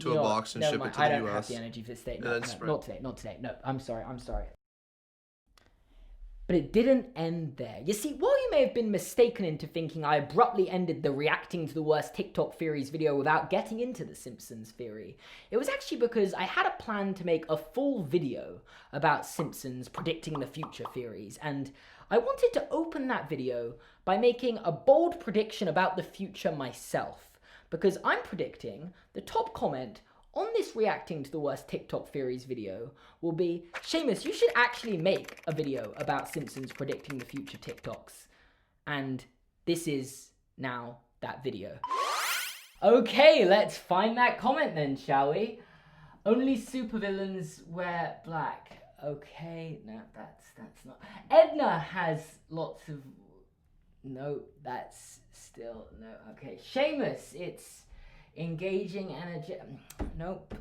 into a box and ship it to the US. I don't have the energy for this state. No, not today. No, I'm sorry. But it didn't end there. You see, while you may have been mistaken into thinking I abruptly ended the reacting to the worst TikTok theories video without getting into the Simpsons theory, it was actually because I had a plan to make a full video about Simpsons Predicting the Future theories, and I wanted to open that video by making a bold prediction about the future myself, because I'm predicting the top comment on this reacting to the worst TikTok theories video will be, Seamus, you should actually make a video about Simpsons predicting the future TikToks. And this is now that video. Okay, let's find that comment then, shall we? Only supervillains wear black. Okay, no, that's not. Edna has lots of... No, that's still... No, okay. Seamus, it's... engaging energy. Nope.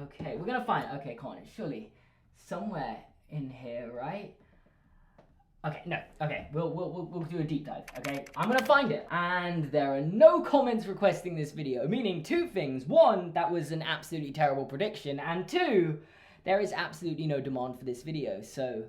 Okay, we're gonna find. Okay, come on. Surely somewhere in here, right? Okay, no. Okay, we'll do a deep dive. Okay, I'm gonna find it. And there are no comments requesting this video, meaning two things. One, that was an absolutely terrible prediction, and two, there is absolutely no demand for this video. So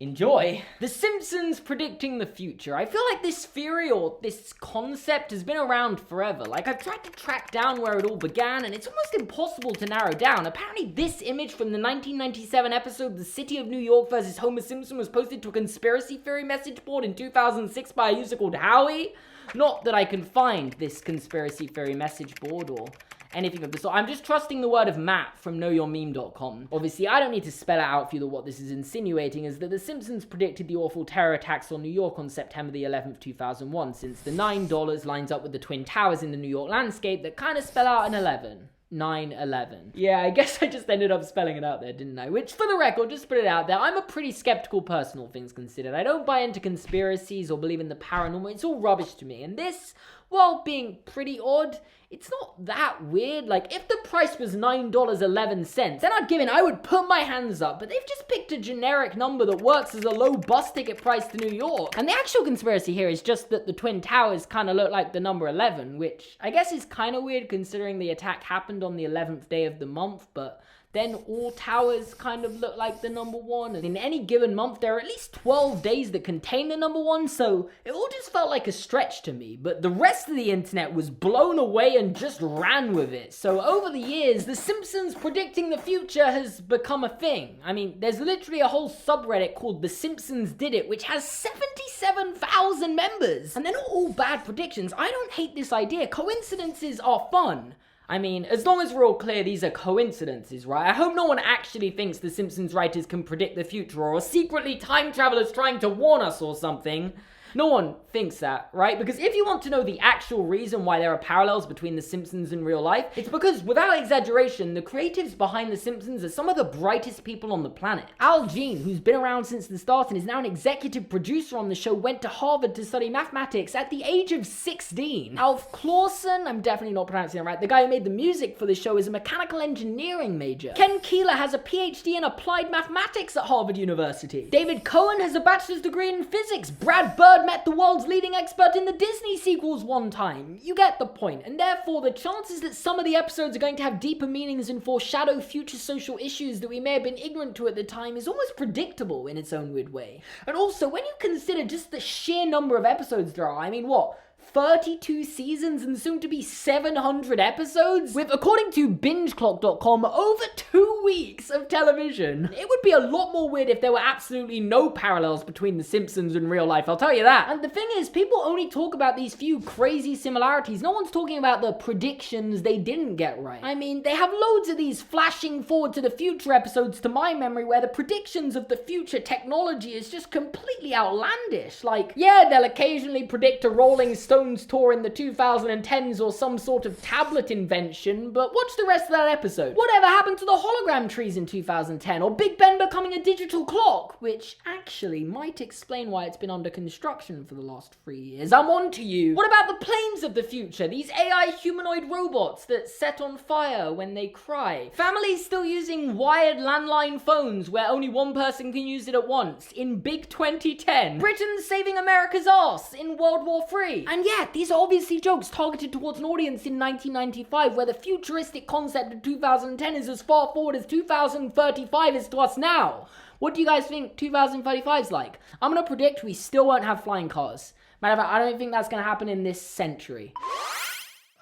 enjoy. The Simpsons Predicting the Future. I feel like this theory or this concept has been around forever. Like, I've tried to track down where it all began, and it's almost impossible to narrow down. Apparently, this image from the 1997 episode The City of New York versus Homer Simpson was posted to a conspiracy theory message board in 2006 by a user called Howie. Not that I can find this conspiracy theory message board or anything of the sort. I'm just trusting the word of Matt from knowyourmeme.com. Obviously, I don't need to spell it out for you that what this is insinuating is that The Simpsons predicted the awful terror attacks on New York on September the 11th, 2001, since the $9 lines up with the Twin Towers in the New York landscape that kind of spell out an 11. 9/11. Yeah, I guess I just ended up spelling it out there, didn't I? Which, for the record, just put it out there, I'm a pretty skeptical person, all things considered. I don't buy into conspiracies or believe in the paranormal. It's all rubbish to me. And this, while being pretty odd, it's not that weird. Like, if the price was $9.11, then I would put my hands up. But they've just picked a generic number that works as a low bus ticket price to New York. And the actual conspiracy here is just that the Twin Towers kind of look like the number 11, which I guess is kind of weird considering the attack happened on the 11th day of the month, but then all towers kind of look like the number 1. And in any given month, there are at least 12 days that contain the number 1, so it all just felt like a stretch to me. But the rest of the internet was blown away and just ran with it. So over the years, The Simpsons Predicting the Future has become a thing. I mean, there's literally a whole subreddit called The Simpsons Did It, which has 77,000 members. And they're not all bad predictions. I don't hate this idea. Coincidences are fun. I mean, as long as we're all clear these are coincidences, right? I hope no one actually thinks the Simpsons writers can predict the future or are secretly time travelers trying to warn us or something. No one thinks that, right? Because if you want to know the actual reason why there are parallels between The Simpsons and real life, it's because, without exaggeration, the creatives behind The Simpsons are some of the brightest people on the planet. Al Jean, who's been around since the start and is now an executive producer on the show, went to Harvard to study mathematics at the age of 16. Alf Clausen, I'm definitely not pronouncing that right, the guy who made the music for the show, is a mechanical engineering major. Ken Keeler has a PhD in applied mathematics at Harvard University. David Cohen has a bachelor's degree in physics. Brad Bird met the world's leading expert in the Disney sequels one time. You get the point, and therefore the chances that some of the episodes are going to have deeper meanings and foreshadow future social issues that we may have been ignorant to at the time is almost predictable in its own weird way. And also, when you consider just the sheer number of episodes there are, I mean, what? 32 seasons and soon to be 700 episodes? With, according to BingeClock.com, over 2 weeks of television. It would be a lot more weird if there were absolutely no parallels between The Simpsons and real life, I'll tell you that. And the thing is, people only talk about these few crazy similarities. No one's talking about the predictions they didn't get right. I mean, they have loads of these flashing forward to the future episodes to my memory where the predictions of the future technology is just completely outlandish. Like, yeah, they'll occasionally predict a Rolling Stones tour in the 2010s or some sort of tablet invention, but watch the rest of that episode. Whatever happened to the hologram hologram trees in 2010, or Big Ben becoming a digital clock, which actually might explain why it's been under construction for the last 3 years. I'm on to you. What about the planes of the future? These AI humanoid robots that set on fire when they cry. Families still using wired landline phones where only one person can use it at once in big 2010. Britain saving America's ass in World War III. And yeah, these are obviously jokes targeted towards an audience in 1995 where the futuristic concept of 2010 is as far forward as 2035 is to us now. What do you guys think 2035 is like? I'm gonna predict we still won't have flying cars. Matter of fact, I don't think that's gonna happen in this century.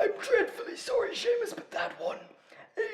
I'm dreadfully sorry, Seamus, but that one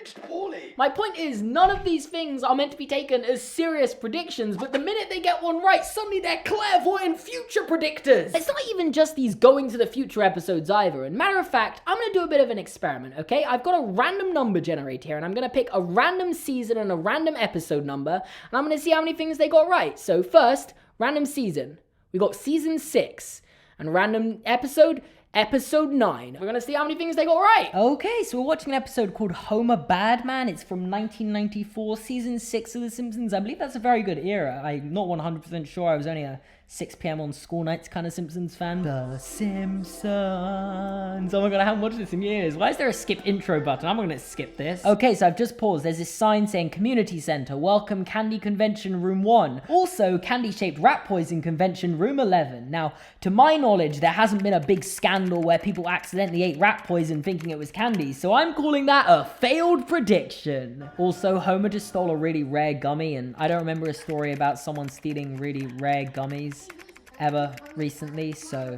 aged poorly. My point is, none of these things are meant to be taken as serious predictions, but the minute they get one right, suddenly they're clairvoyant future predictors. It's not even just these going to the future episodes either, and matter of fact, I'm gonna do a bit of an experiment, okay? I've got a random number generator here, and I'm gonna pick a random season and a random episode number, and I'm gonna see how many things they got right. So first, random season. We got season 6, and random episode 9. We're gonna see how many things they got right. Okay, so we're watching an episode called Homer Badman. It's from 1994, season 6 of The Simpsons. I believe that's a very good era. I'm not 100% sure. I was only a 6 p.m. on school nights kind of Simpsons fan. The Simpsons. Oh my god, I haven't watched this in years. Why is there a skip intro button? I'm gonna skip this. Okay, so I've just paused. There's this sign saying Community Center, Welcome Candy Convention Room 1. Also, Candy-Shaped Rat Poison Convention Room 11. Now, to my knowledge, there hasn't been a big scandal where people accidentally ate rat poison thinking it was candy, so I'm calling that a failed prediction. Also, Homer just stole a really rare gummy, and I don't remember a story about someone stealing really rare gummies ever recently, so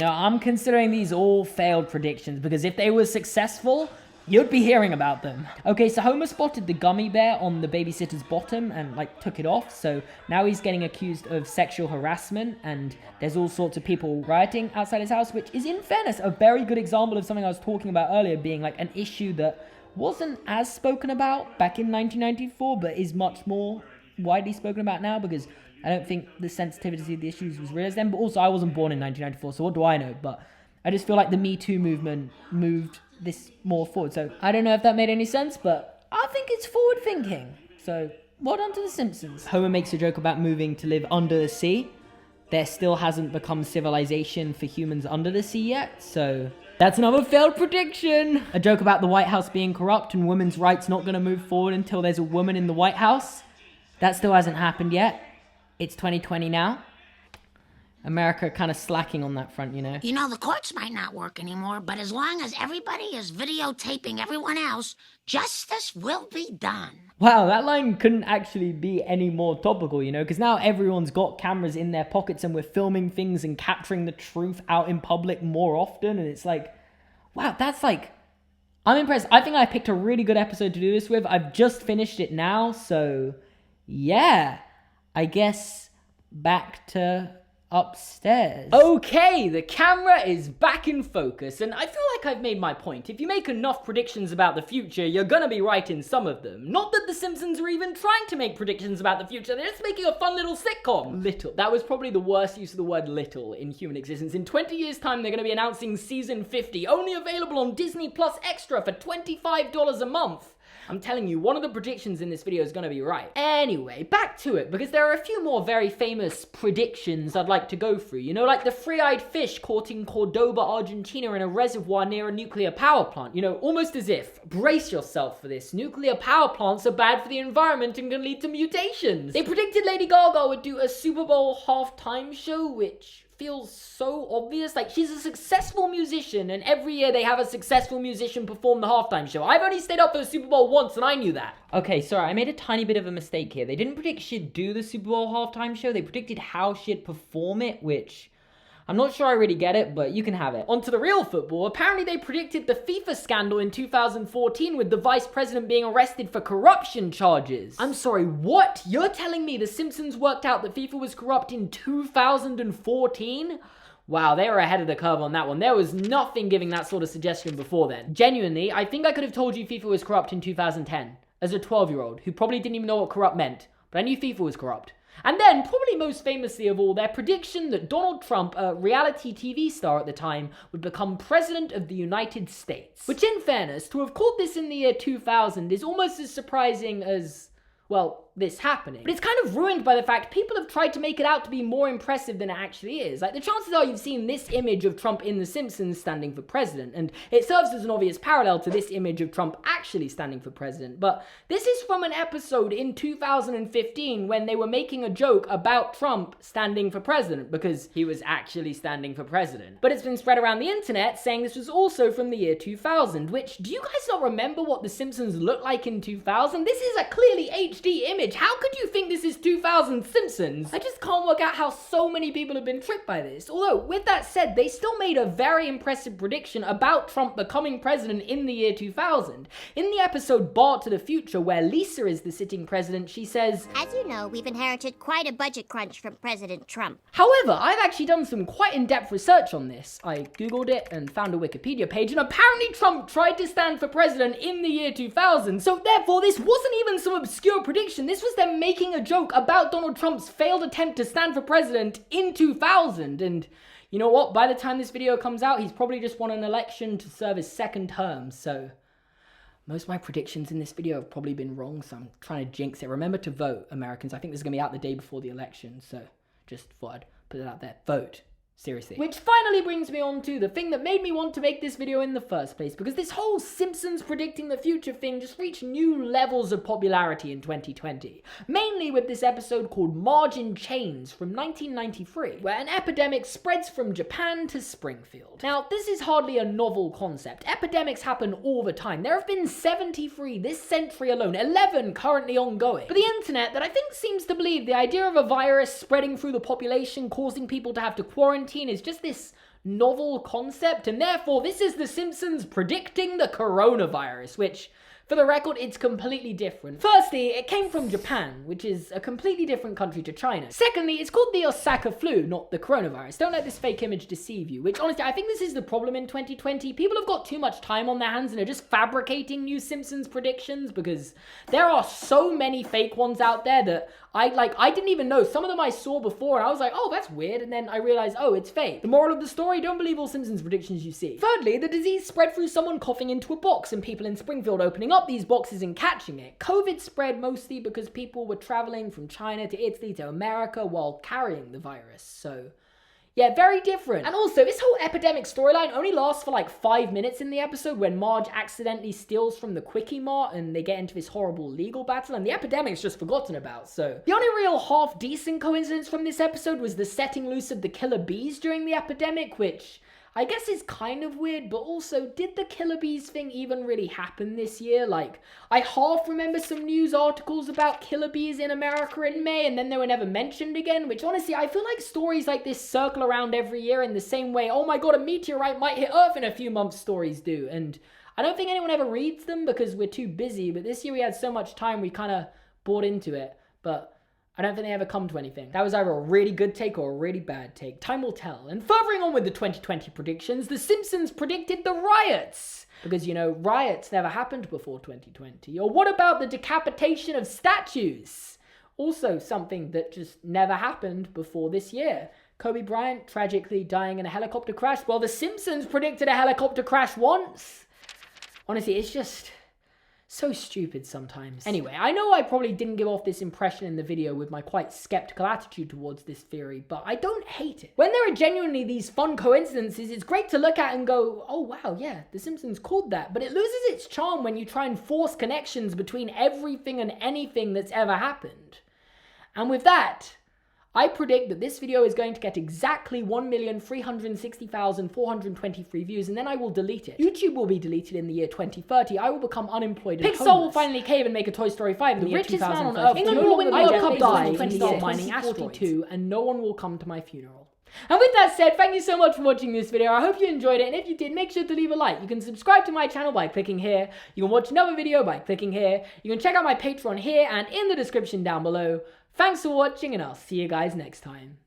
I'm considering these all failed predictions because if they were successful, you'd be hearing about them. Okay, so Homer spotted the gummy bear on the babysitter's bottom and took it off, so now he's getting accused of sexual harassment, and there's all sorts of people rioting outside his house, which is, in fairness, a very good example of something I was talking about earlier being an issue that wasn't as spoken about back in 1994 but is much more widely spoken about now, because I don't think the sensitivity of the issues was realized then, but also I wasn't born in 1994, so what do I know? But I just feel like the Me Too movement moved this more forward. So I don't know if that made any sense, but I think it's forward thinking. So well done to The Simpsons. Homer makes a joke about moving to live under the sea. There still hasn't become civilization for humans under the sea yet, so that's another failed prediction. A joke about the White House being corrupt and women's rights not going to move forward until there's a woman in the White House. That still hasn't happened yet. It's 2020 now. America kind of slacking on that front, The courts might not work anymore, but as long as everybody is videotaping everyone else, justice will be done. Wow, that line couldn't actually be any more topical, because now everyone's got cameras in their pockets and we're filming things and capturing the truth out in public more often, and it's wow, that's I'm impressed. I think I picked a really good episode to do this with. I've just finished it now, so yeah. I guess back to upstairs. Okay, the camera is back in focus, and I feel like I've made my point. If you make enough predictions about the future, you're gonna be right in some of them. Not that The Simpsons are even trying to make predictions about the future, they're just making a fun little sitcom. Little. That was probably the worst use of the word little in human existence. In 20 years' time, they're gonna be announcing season 50, only available on Disney Plus Extra for $25 a month. I'm telling you, one of the predictions in this video is going to be right. Anyway, back to it, because there are a few more very famous predictions I'd like to go through. Like the three-eyed fish caught in Cordoba, Argentina in a reservoir near a nuclear power plant. Almost as if, brace yourself for this, nuclear power plants are bad for the environment and can lead to mutations. They predicted Lady Gaga would do a Super Bowl halftime show, which feels so obvious. She's a successful musician, and every year they have a successful musician perform the halftime show. I've only stayed up for the Super Bowl once, and I knew that. Okay, sorry, I made a tiny bit of a mistake here. They didn't predict she'd do the Super Bowl halftime show. They predicted how she'd perform it, which I'm not sure I really get it, but you can have it. On to the real football. Apparently they predicted the FIFA scandal in 2014 with the vice president being arrested for corruption charges. I'm sorry, what? You're telling me The Simpsons worked out that FIFA was corrupt in 2014? Wow, they were ahead of the curve on that one. There was nothing giving that sort of suggestion before then. Genuinely, I think I could have told you FIFA was corrupt in 2010 as a 12-year-old who probably didn't even know what corrupt meant, but I knew FIFA was corrupt. And then, probably most famously of all, their prediction that Donald Trump, a reality TV star at the time, would become president of the United States. Which, in fairness, to have called this in the year 2000 is almost as surprising as, well, this happening. But it's kind of ruined by the fact people have tried to make it out to be more impressive than it actually is. Like, the chances are you've seen this image of Trump in The Simpsons standing for president, and it serves as an obvious parallel to this image of Trump actually standing for president. But this is from an episode in 2015 when they were making a joke about Trump standing for president because he was actually standing for president. But it's been spread around the internet saying this was also from the year 2000, which, do you guys not remember what The Simpsons looked like in 2000? This is a clearly HD image. How could you think this is 2000 Simpsons? I just can't work out how so many people have been tricked by this. Although, with that said, they still made a very impressive prediction about Trump becoming president in the year 2000. In the episode Bart to the Future, where Lisa is the sitting president, she says, "As you know, we've inherited quite a budget crunch from President Trump." However, I've actually done some quite in-depth research on this. I googled it and found a Wikipedia page, and apparently Trump tried to stand for president in the year 2000, so therefore this wasn't even some obscure prediction. This was them making a joke about Donald Trump's failed attempt to stand for president in 2000, and you know what? By the time this video comes out, he's probably just won an election to serve his second term, so most of my predictions in this video have probably been wrong, so I'm trying to jinx it. Remember to vote, Americans. I think this is going to be out the day before the election, so just thought I'd put it out there. Vote. Seriously. Which finally brings me on to the thing that made me want to make this video in the first place, because this whole Simpsons Predicting the Future thing just reached new levels of popularity in 2020. Mainly with this episode called Marge in Chains from 1993, where an epidemic spreads from Japan to Springfield. Now, this is hardly a novel concept. Epidemics happen all the time. There have been 73 this century alone, 11 currently ongoing. But the internet, that I think seems to believe the idea of a virus spreading through the population, causing people to have to quarantine, is just this novel concept, and therefore this is The Simpsons predicting the coronavirus, which, for the record, it's completely different. Firstly, it came from Japan, which is a completely different country to China. Secondly, it's called the Osaka flu, not the coronavirus. Don't let this fake image deceive you, which honestly, I think this is the problem in 2020. People have got too much time on their hands and are just fabricating new Simpsons predictions, because there are so many fake ones out there that I didn't even know. Some of them I saw before and I was like, oh, that's weird, and then I realized, oh, it's fake. The moral of the story, don't believe all Simpsons predictions you see. Thirdly, the disease spread through someone coughing into a box and people in Springfield opening up these boxes and catching it. COVID spread mostly because people were traveling from China to Italy to America while carrying the virus, so yeah, very different. And also, this whole epidemic storyline only lasts for like 5 minutes in the episode when Marge accidentally steals from the Quickie Mart and they get into this horrible legal battle, and the epidemic's just forgotten about, so the only real half-decent coincidence from this episode was the setting loose of the killer bees during the epidemic, which I guess is kind of weird, but also, did the killer bees thing even really happen this year? Like, I half remember some news articles about killer bees in America in May, and then they were never mentioned again, which honestly, I feel like stories like this circle around every year in the same way, oh my god, a meteorite might hit Earth in a few months stories do, and I don't think anyone ever reads them because we're too busy, but this year we had so much time we kind of bought into it, but I don't think they ever come to anything. That was either a really good take or a really bad take. Time will tell. And furthering on with the 2020 predictions, The Simpsons predicted the riots. Because, you know, riots never happened before 2020. Or what about the decapitation of statues? Also something that just never happened before this year. Kobe Bryant tragically dying in a helicopter crash. Well, The Simpsons predicted a helicopter crash once. Honestly, it's just so stupid sometimes. Anyway, I know I probably didn't give off this impression in the video with my quite skeptical attitude towards this theory, but I don't hate it. When there are genuinely these fun coincidences, it's great to look at and go, oh wow, yeah, The Simpsons called that, but it loses its charm when you try and force connections between everything and anything that's ever happened. And with that, I predict that this video is going to get exactly 1,360,423 views, and then I will delete it. YouTube will be deleted in the year 2030. I will become unemployed and Pixar homeless. Will finally cave and make a Toy Story 5 in the year 2030. Man on Earth. England will win the World Cup die in the year mining asteroids, and no one will come to my funeral. And with that said, thank you so much for watching this video. I hope you enjoyed it, and if you did, make sure to leave a like. You can subscribe to my channel by clicking here. You can watch another video by clicking here. You can check out my Patreon here and in the description down below. Thanks for watching, and I'll see you guys next time.